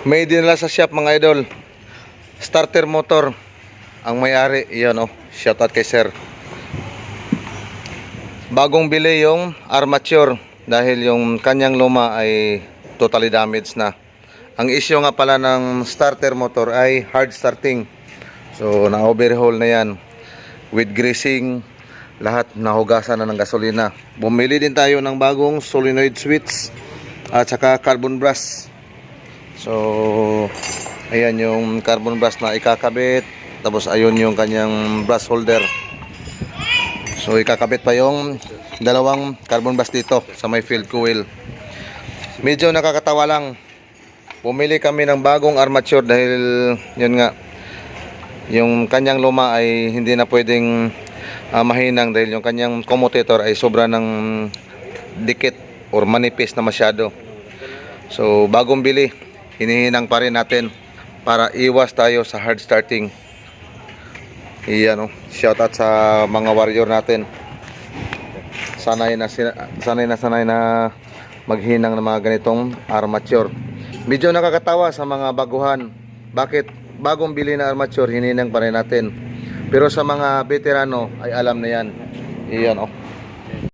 May dinala sa shop mga idol. Starter motor ang may-ari. Iyan oh. Shout out kay sir. Bagong bili yung armature dahil yung kanyang luma ay totally damaged na. Ang issue nga pala ng starter motor ay hard starting. So na-overhaul na yan. With greasing, lahat nahugasan na ng gasolina. Bumili din tayo ng bagong solenoid switch at saka carbon brush. So ayan yung carbon brush na ikakabit. Tapos ayun yung kanyang brush holder. So ikakabit pa yung dalawang carbon brush dito sa may field coil. Medyo nakakatawa lang. Pumili kami ng bagong armature dahil yun nga, yung kanyang luma ay hindi na pwedeng mahinang dahil yung kanyang commutator ay sobra ng dikit or manipis na masyado. So bagong bili, hinihinang pa rin natin para iwas tayo sa hard starting. Iyan oh, shout out sa mga warrior natin. Sanay na maghinang ng mga ganitong armature. Medyo nakakatawa sa mga baguhan. Bakit bagong bili na armature hininang pa rin natin? Pero sa mga veterano ay alam na yan. Iyan oh.